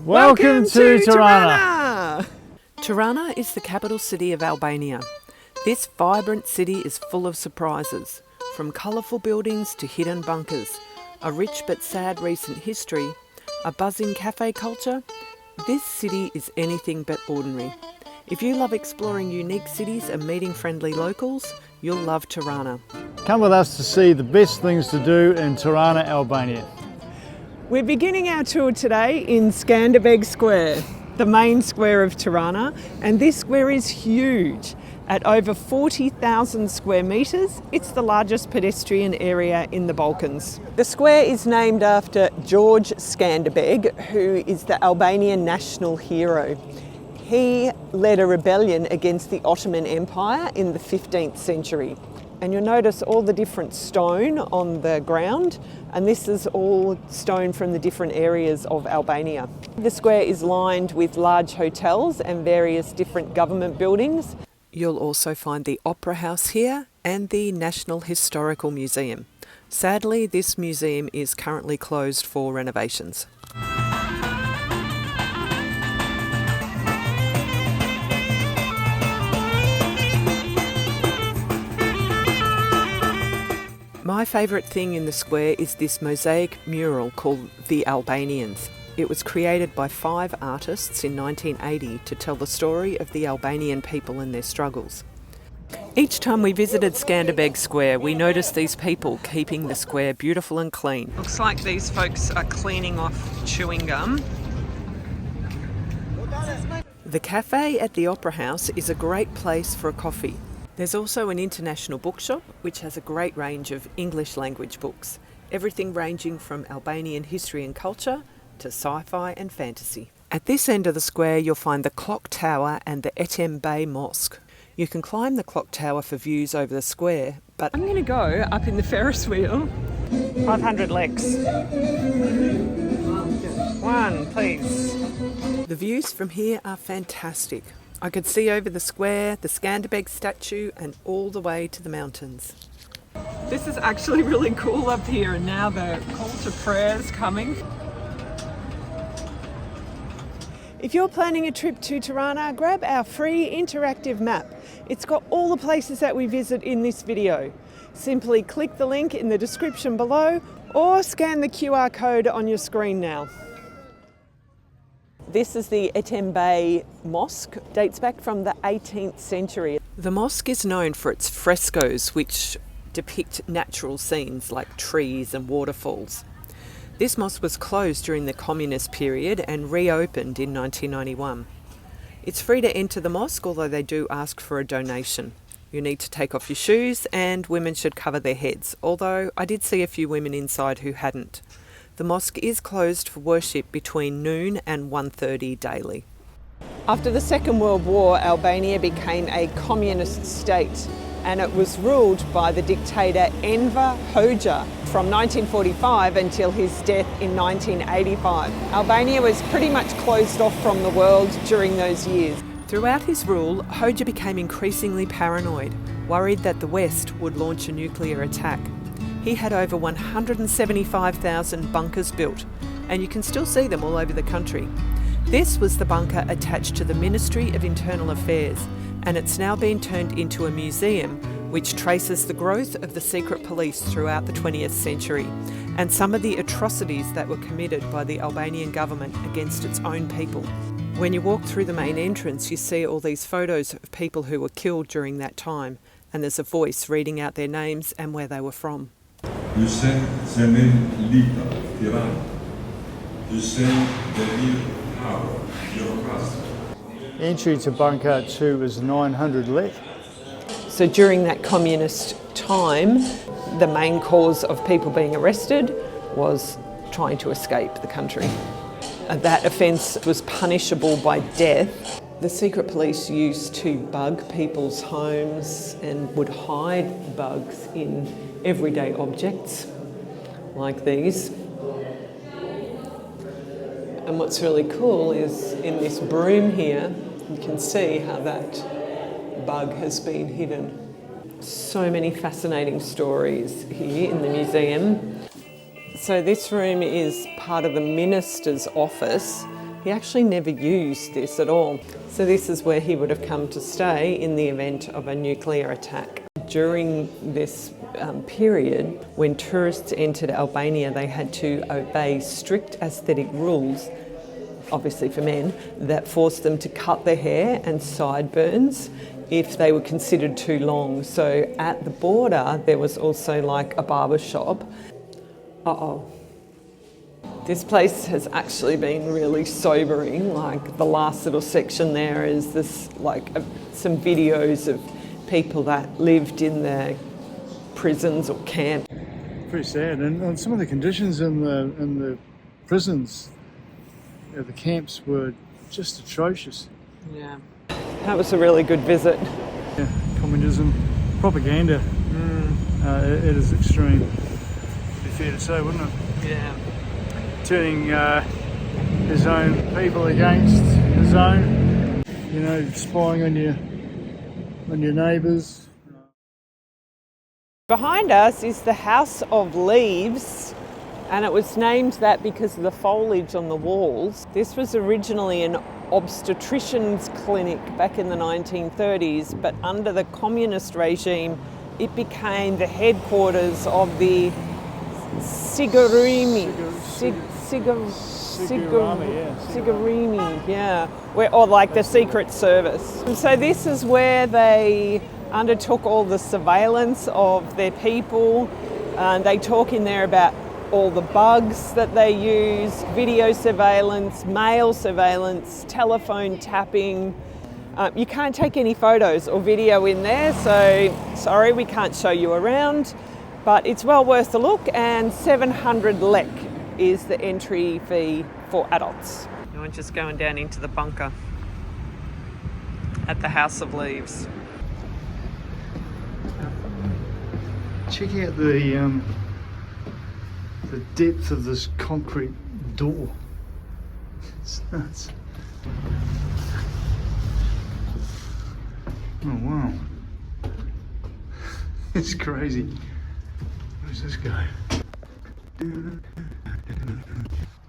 Welcome to Tirana! Tirana is the capital city of Albania. This vibrant city is full of surprises, from colourful buildings to hidden bunkers, a rich but sad recent history, a buzzing cafe culture. This city is anything but ordinary. If you love exploring unique cities and meeting friendly locals, you'll love Tirana. Come with us to see the best things to do in Tirana, Albania. We're beginning our tour today in Scanderbeg Square, the main square of Tirana, and this square is huge. At over 40,000 square metres, it's the largest pedestrian area in the Balkans. The square is named after George Scanderbeg, who is the Albanian national hero. He led a rebellion against the Ottoman Empire in the 15th century. And you'll notice all the different stone on the ground, and this is all stone from the different areas of Albania. The square is lined with large hotels and various different government buildings. You'll also find the Opera House here and the National Historical Museum. Sadly, this museum is currently closed for renovations. My favourite thing in the square is this mosaic mural called The Albanians. It was created by 5 artists in 1980 to tell the story of the Albanian people and their struggles. Each time we visited Scanderbeg Square, we noticed these people keeping the square beautiful and clean. Looks like these folks are cleaning off chewing gum. The cafe at the Opera House is a great place for a coffee. There's also an international bookshop which has a great range of English language books, everything ranging from Albanian history and culture to sci-fi and fantasy. At this end of the square you'll find the clock tower and the Bey Mosque. You can climb the clock tower for views over the square, but I'm going to go up in the Ferris wheel. 500 legs. 1, please. the views from here are fantastic. I could see over the square, the Scanderbeg statue and all the way to the mountains. This is actually really cool up here, and now the call to prayer is coming. If you're planning a trip to Tirana, grab our free interactive map. It's got all the places that we visit in this video. Simply click the link in the description below or scan the QR code on your screen now. This is the Bey Mosque, dates back from the 18th century. The mosque is known for its frescoes which depict natural scenes like trees and waterfalls. This mosque was closed during the communist period and reopened in 1991. It's free to enter the mosque, although they do ask for a donation. You need to take off your shoes and women should cover their heads, although I did see a few women inside who hadn't. The mosque is closed for worship between noon and 1:30 daily. After the Second World War, Albania became a communist state, and it was ruled by the dictator Enver Hoxha from 1945 until his death in 1985. Albania was pretty much closed off from the world during those years. Throughout his rule, Hoxha became increasingly paranoid, worried that the West would launch a nuclear attack. He had over 175,000 bunkers built, and you can still see them all over the country. This was the bunker attached to the Ministry of Internal Affairs, and it's now been turned into a museum which traces the growth of the secret police throughout the 20th century and some of the atrocities that were committed by the Albanian government against its own people. When you walk through the main entrance, you see all these photos of people who were killed during that time, and there's a voice reading out their names and where they were from. Entry to bunker 2 is 900 lek. So during that communist time, the main cause of people being arrested was trying to escape the country. That offence was punishable by death. The secret police used to bug people's homes and would hide bugs in everyday objects like these. And what's really cool is in this broom here, you can see how that bug has been hidden. So many fascinating stories here in the museum. So this room is part of the minister's office, He actually never used this at all. So this is where he would have come to stay in the event of a nuclear attack. During this period, when tourists entered Albania, they had to obey strict aesthetic rules, obviously for men, that forced them to cut their hair and sideburns if they were considered too long. So at the border, there was also like a barber shop. This place has actually been really sobering. Like the last little section there is this, some videos of people that lived in the prisons or camps. Pretty sad, and some of the conditions in the prisons, the camps were just atrocious. Yeah, that was a really good visit. Yeah, communism, propaganda. It is extreme. Be fair to say, wouldn't it? Yeah. Turning his own people against his own. Spying on your neighbours. Behind us is the House of Leaves, and it was named that because of the foliage on the walls. This was originally an obstetrician's clinic back in the 1930s, but under the communist regime, it became the headquarters of the Sigarimi, or like the Secret Service. And so this is where they undertook all the surveillance of their people. They talk in there about all the bugs that they use, video surveillance, mail surveillance, telephone tapping. You can't take any photos or video in there, so sorry, we can't show you around, but it's well worth a look, and 700 lek is the entry fee for adults. We're just going down into the bunker at the House of Leaves. Check out the depth of this concrete door. It's nuts. Oh wow. It's crazy. Where's this guy?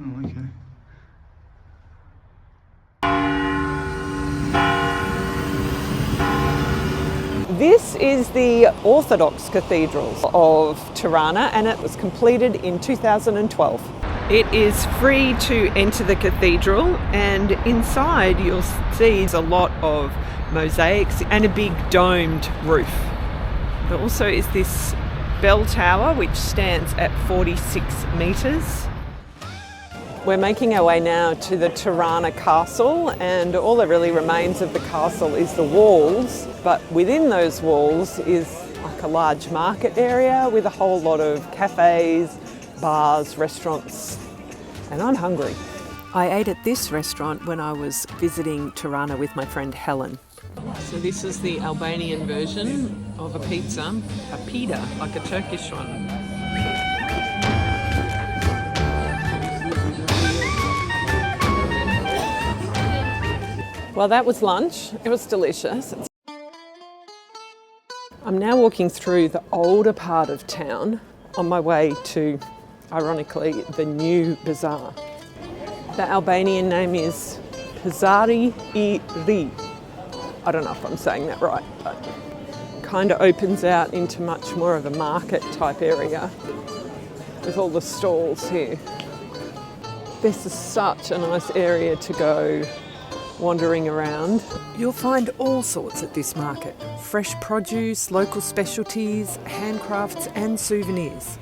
Oh, okay. This is the Orthodox Cathedrals of Tirana, and it was completed in 2012. It is free to enter the cathedral, and inside you'll see a lot of mosaics and a big domed roof. There also is this bell tower which stands at 46 metres. We're making our way now to the Tirana castle, and all that really remains of the castle is the walls, but within those walls is like a large market area with a whole lot of cafes, bars, restaurants, and I'm hungry. I ate at this restaurant when I was visiting Tirana with my friend Helen. So this is the Albanian version of a pizza, a pita, like a Turkish one. Well, that was lunch. It was delicious. I'm now walking through the older part of town on my way to, ironically, the new Bazaar. The Albanian name is Bazaari I Ri. I don't know if I'm saying that right, but it kind of opens out into much more of a market type area with all the stalls here. This is such a nice area to go wandering around. You'll find all sorts at this market. Fresh produce, local specialties, handcrafts and souvenirs.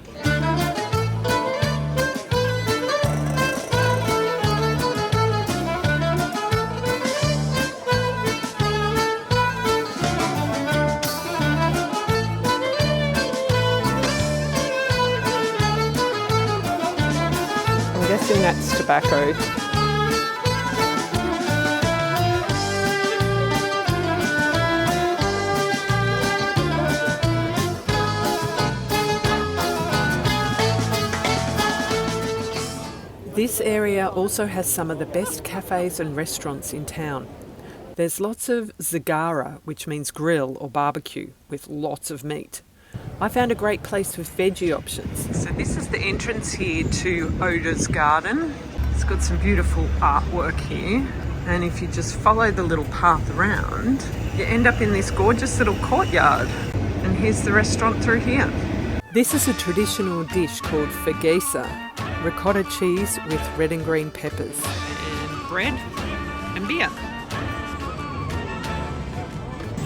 I'm guessing that's tobacco. This area also has some of the best cafes and restaurants in town. There's lots of zagara, which means grill or barbecue, with lots of meat. I found a great place with veggie options. So this is the entrance here to Oda's garden. It's got some beautiful artwork here, and if you just follow the little path around, you end up in this gorgeous little courtyard. And here's the restaurant through here. This is a traditional dish called fagesa, ricotta cheese with red and green peppers, and bread and beer.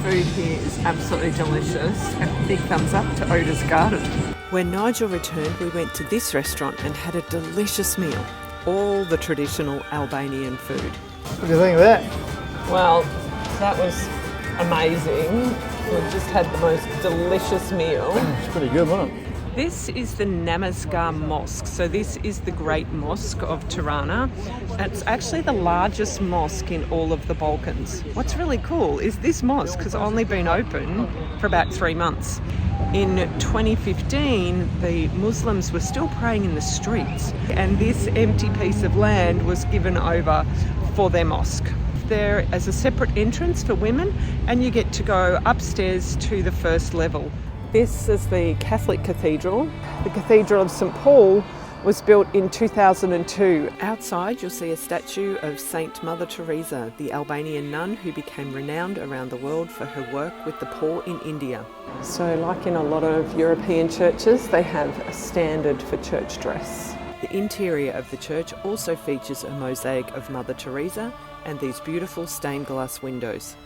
Food here is absolutely delicious. A big thumbs up to Oda's Garden. When Nigel returned, we went to this restaurant and had a delicious meal. All the traditional Albanian food. What do you think of that? Well, that was amazing. We've just had the most delicious meal. It's pretty good, wasn't it? This is the Namaskar Mosque. So this is the Great Mosque of Tirana. It's actually the largest mosque in all of the Balkans. What's really cool is this mosque has only been open for about 3 months. In 2015, the Muslims were still praying in the streets, and this empty piece of land was given over for their mosque. There as a separate entrance for women, and you get to go upstairs to the first level. This is the Catholic Cathedral. The Cathedral of St Paul was built in 2002. Outside you'll see a statue of Saint Mother Teresa, the Albanian nun who became renowned around the world for her work with the poor in India. So like in a lot of European churches, they have a standard for church dress. The interior of the church also features a mosaic of Mother Teresa and these beautiful stained glass windows.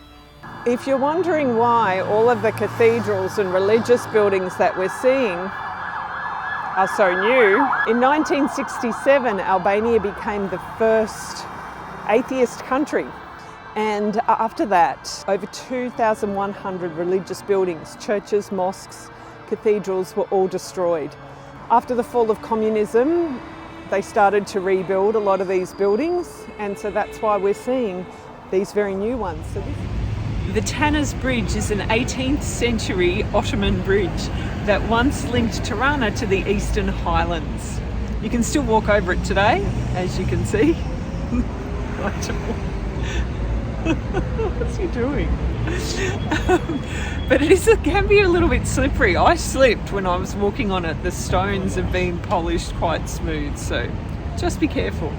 If you're wondering why all of the cathedrals and religious buildings that we're seeing are so new, in 1967 Albania became the first atheist country, and after that over 2,100 religious buildings, churches, mosques, cathedrals were all destroyed. After the fall of communism, they started to rebuild a lot of these buildings, and so that's why we're seeing these very new ones. The Tanner's Bridge is an 18th century Ottoman bridge that once linked Tirana to the Eastern Highlands. You can still walk over it today, as you can see. What's he doing? But it can be a little bit slippery. I slipped when I was walking on it. The stones have been polished quite smooth, so just be careful.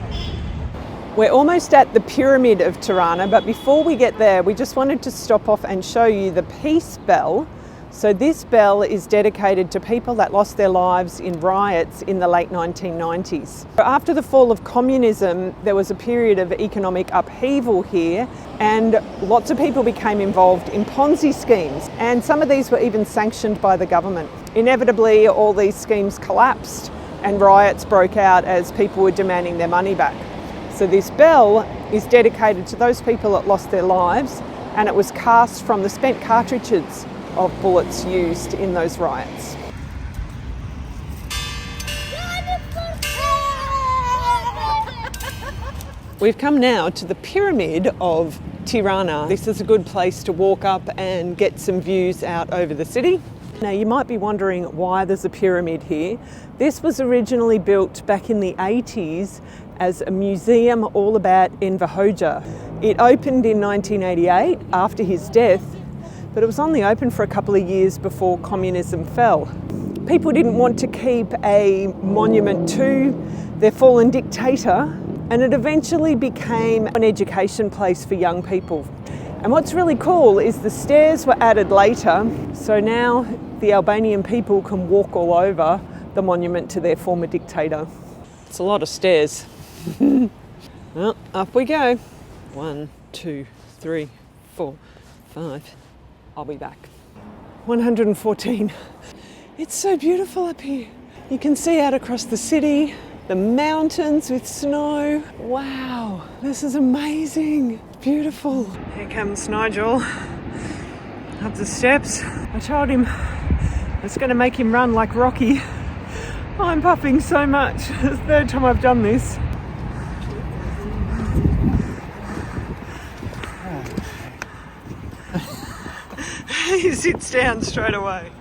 We're almost at the Pyramid of Tirana, but before we get there, we just wanted to stop off and show you the peace bell. So this bell is dedicated to people that lost their lives in riots in the late 1990s. After the fall of communism, there was a period of economic upheaval here, and lots of people became involved in Ponzi schemes, and some of these were even sanctioned by the government. Inevitably, all these schemes collapsed and riots broke out as people were demanding their money back. So this bell is dedicated to those people that lost their lives, and it was cast from the spent cartridges of bullets used in those riots. We've come now to the Pyramid of Tirana. This is a good place to walk up and get some views out over the city. Now you might be wondering why there's a pyramid here. This was originally built back in the 80s as a museum all about Enver Hoxha. It opened in 1988 after his death, but it was only open for a couple of years before communism fell. People didn't want to keep a monument to their fallen dictator, and it eventually became an education place for young people. And what's really cool is the stairs were added later, so now the Albanian people can walk all over the monument to their former dictator. It's a lot of stairs. Well, up we go. 1, 2, 3, 4, 5. I'll be back. 114. It's so beautiful up here. You can see out across the city, the mountains with snow. Wow, this is amazing. Beautiful. Here comes Nigel up the steps. I told him it's going to make him run like Rocky. I'm puffing so much. It's the third time I've done this. He sits down straight away.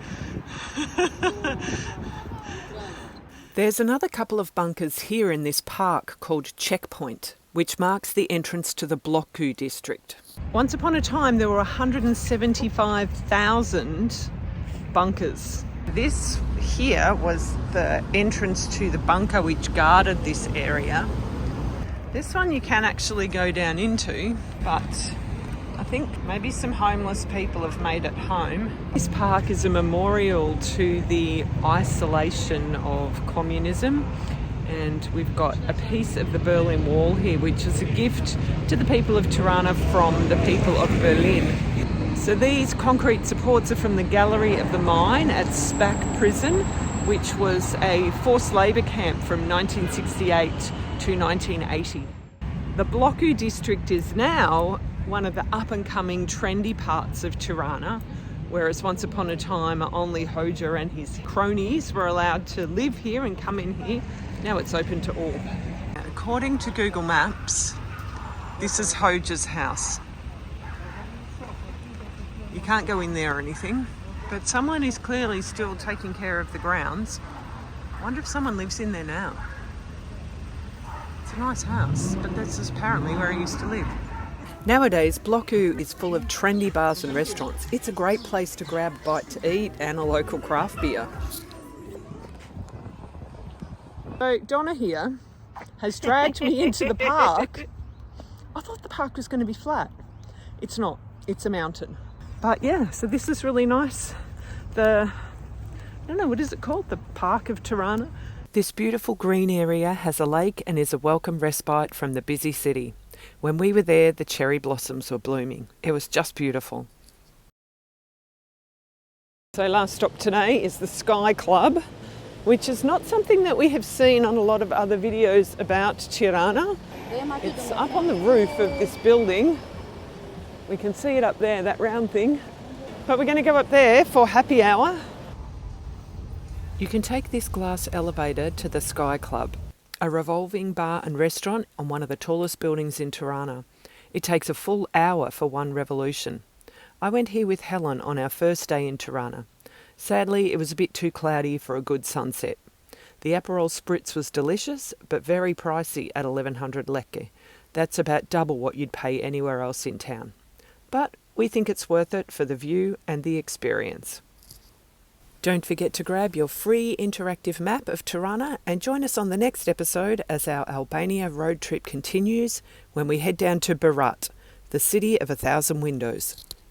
There's another couple of bunkers here in this park called Checkpoint, which marks the entrance to the Blloku district. Once upon a time there were 175,000 bunkers. This here was the entrance to the bunker which guarded this area. This one you can actually go down into, but I think maybe some homeless people have made it home. This park is a memorial to the isolation of communism, and we've got a piece of the Berlin Wall here, which is a gift to the people of Tirana from the people of Berlin. So these concrete supports are from the gallery of the mine at Spack Prison, which was a forced labour camp from 1968 to 1980. The Blloku district is now one of the up-and-coming trendy parts of Tirana, whereas once upon a time only Hoxha and his cronies were allowed to live here and come in here. Now it's open to all. According to Google Maps, this is Hoxha's house. You can't go in there or anything, but someone is clearly still taking care of the grounds. I wonder if someone lives in there now. It's a nice house, but this is apparently where he used to live. Nowadays, Blloku is full of trendy bars and restaurants. It's a great place to grab a bite to eat and a local craft beer. So Donna here has dragged me into the park. I thought the park was going to be flat. It's not. It's a mountain. But yeah, so this is really nice. I don't know, what is it called? The Park of Tirana. This beautiful green area has a lake and is a welcome respite from the busy city. When we were there, the cherry blossoms were blooming. It was just beautiful. So last stop today is the Sky Club, which is not something that we have seen on a lot of other videos about Tirana. It's up on the roof of this building. We can see it up there, that round thing. But we're going to go up there for happy hour. You can take this glass elevator to the Sky Club, a revolving bar and restaurant on one of the tallest buildings in Tirana. It takes a full hour for one revolution. I went here with Helen on our first day in Tirana. Sadly, it was a bit too cloudy for a good sunset. The Aperol Spritz was delicious, but very pricey at 1100 leke. That's about double what you'd pay anywhere else in town. But we think it's worth it for the view and the experience. Don't forget to grab your free interactive map of Tirana and join us on the next episode as our Albania road trip continues when we head down to Berat, the city of 1,000 windows.